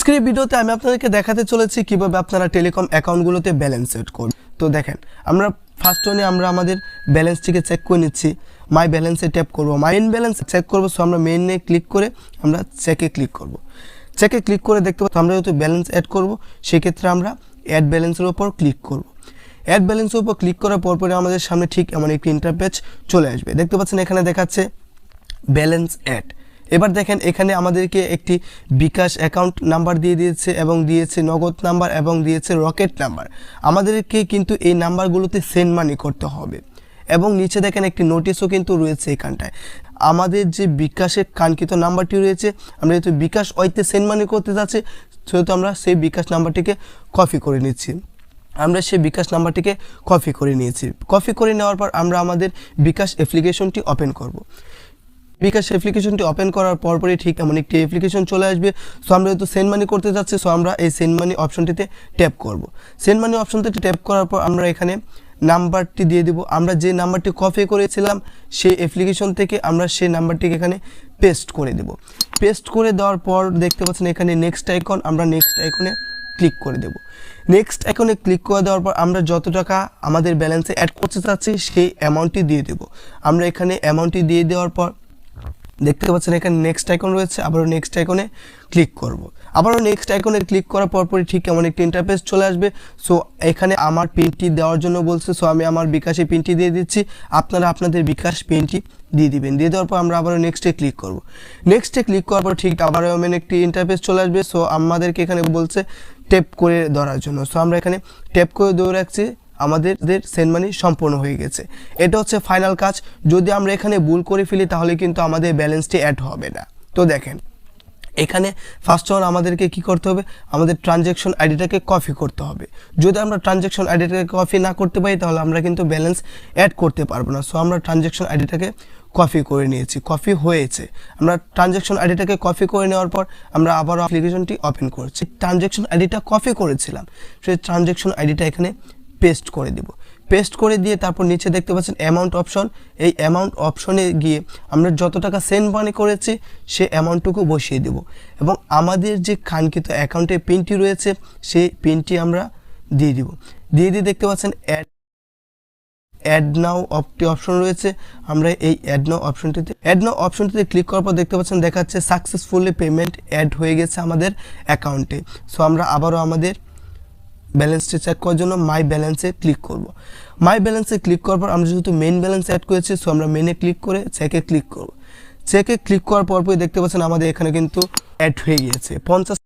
আজকের ভিডিওতে আমি আপনাদেরকে দেখাতে চলেছি কিভাবে আপনারা টেলিকম অ্যাকাউন্টগুলোতে ব্যালেন্স সেট করবেন। তো দেখেন, আমরা ফার্স্ট ওয়ানে আমরা আমাদের ব্যালেন্সটিকে চেক করে নিচ্ছি। মাই ব্যালেন্সে ট্যাপ করব, মেইন ব্যালেন্স চেক করব। সো আমরা মেইনে ক্লিক করে আমরা চেকে ক্লিক করব। চেকে ক্লিক করে দেখতে পাচ্ছি আমরা যেহেতু ব্যালেন্স অ্যাড করব, সেক্ষেত্রে আমরা অ্যাড ব্যালেন্সের উপর ক্লিক করব। অ্যাড ব্যালেন্সের উপর ক্লিক করার পরে আমাদের সামনে ঠিক এমন একটি ইন্টারপেজ চলে আসবে। দেখতে পাচ্ছেন এখানে দেখাচ্ছে ব্যালেন্স অ্যাড। এবার দেখেন এখানে আমাদেরকে একটি বিকাশ অ্যাকাউন্ট নাম্বার দিয়ে দিয়েছে এবং দিয়েছে নগদ নাম্বার এবং দিয়েছে রকেট নাম্বার। আমাদেরকে কিন্তু এই নাম্বারগুলোতে সেন্ড মানি করতে হবে এবং নিচে দেখেন একটি নোটিশও কিন্তু রয়েছে এখানটায়। আমাদের যে বিকাশের কাঙ্ক্ষিত নাম্বারটি রয়েছে, আমরা যেহেতু বিকাশ ওইতে সেন্ড মানি করতে যাচ্ছি, সেহেতু আমরা সেই বিকাশ নাম্বারটিকে কপি করে নিচ্ছি। আমরা সেই বিকাশ নাম্বারটিকে কপি করে নিয়েছি। কপি করে নেওয়ার পর আমরা আমাদের বিকাশ অ্যাপ্লিকেশনটি ওপেন করব। বিকাশ অ্যাপ্লিকেশনটি ওপেন করার পরপরই ঠিক এমন একটি অ্যাপ্লিকেশন চলে আসবে। সো আমরা যেহেতু সেন্ড মানি করতে যাচ্ছি, সো আমরা এই সেন্ড মানি অপশনটিতে ট্যাপ করব। সেন্ড মানি অপশনটিতে ট্যাপ করার পর আমরা এখানে নাম্বারটি দিয়ে দেব। আমরা যে নাম্বারটি কপি করেছিলাম সেই অ্যাপ্লিকেশন থেকে আমরা সেই নাম্বারটিকে এখানে পেস্ট করে দেব। পেস্ট করে দেওয়ার পর দেখতে পাচ্ছেন এখানে নেক্সট আইকন, আমরা নেক্সট আইকনে ক্লিক করে দেব। নেক্সট আইকনে ক্লিক করে দেওয়ার পর আমরা যত টাকা আমাদের ব্যালেন্সে অ্যাড করতে চাচ্ছি সেই অ্যামাউন্টটি দিয়ে দেব। আমরা এখানে অ্যামাউন্টটি দিয়ে দেওয়ার পর দেখতে পাচ্ছেন এখানে নেক্সট আইকন রয়েছে, আবারও নেক্সট আইকনে ক্লিক করব। আবারও নেক্সট আইকনে ক্লিক করার পরপরই ঠিক এমন একটি ইন্টারফেস চলে আসবে। সো এখানে আমার পিনটি দেওয়ার জন্য বলছে, সো আমি আমার বিকাশে পিনটি দিয়ে দিচ্ছি। আপনারা আপনাদের বিকাশ পিনটি দিয়ে দিবেন। দিয়ে দেওয়ার পর আমরা আবারও নেক্সটে ক্লিক করব। নেক্সটে ক্লিক করার পর ঠিক আবারও এমন একটি ইন্টারফেস চলে আসবে। সো আমাদেরকে এখানে বলছে ট্যাপ করে ধরার জন্য। সো আমরা এখানে ট্যাপ করে ধরে রাখছি। আমাদের সেন্ড মানি সম্পূর্ণ হয়ে গেছে। এটা হচ্ছে ফাইনাল কাজ। যদি আমরা এখানে ভুল করে ফেলি তাহলে কিন্তু আমাদের ব্যালেন্সটি অ্যাড হবে না। তো দেখেন এখানে ফার্স্ট অন আমাদেরকে কি করতে হবে, আমাদের ট্রানজ্যাকশন আইডিটাকে কপি করতে হবে। যদি আমরা ট্রানজ্যাকশন আইডিটাকে কপি না করতে পারি তাহলে আমরা কিন্তু ব্যালেন্স অ্যাড করতে পারবো না। সো আমরা ট্রানজ্যাকশন আইডিটাকে কপি করে নিয়েছি, কপি হয়েছে। আমরা ট্রানজ্যাকশন আইডিটাকে কপি করে নেওয়ার পর আমরা আবারও অ্যাপ্লিকেশনটি ওপেন করছি। ট্রানজ্যাকশন আইডিটা কপি করেছিলাম, সেই ট্রানজ্যাকশন আইডিটা এখানে পেস্ট করে দেব। পেস্ট করে দিয়ে তারপর নিচে দেখতে পাচ্ছেন অ্যামাউন্ট অপশন। এই অ্যামাউন্ট অপশনে গিয়ে আমরা যত টাকা সেন্ড মানি করেছি সে অ্যামাউন্টটুকু বসিয়ে দেব এবং আমাদের যে কাঙ্ক্ষিত অ্যাকাউন্টের পিনটি রয়েছে সেই পিনটি আমরা দিয়ে দিব। দিয়ে দেখতে পাচ্ছেন অ্যাড নাও অপশন রয়েছে। আমরা এই অ্যাড নাও অপশনটিতে ক্লিক করার পর দেখতে পাচ্ছেন দেখাচ্ছে সাকসেসফুলি পেমেন্ট অ্যাড হয়ে গেছে আমাদের অ্যাকাউন্টে। সো আমরা আবারও আমাদের ব্যালেন্সটি চেক করার জন্য মাই ব্যালেন্সে ক্লিক করব। মাই ব্যালেন্সে ক্লিক করার পর আমরা যেহেতু মেইন ব্যালেন্স অ্যাড করেছি, সো আমরা মেইনে ক্লিক করে চেকে ক্লিক করব। চেকে ক্লিক করার পরই দেখতে পাচ্ছেন আমাদের এখানে কিন্তু অ্যাড হয়ে গিয়েছে 50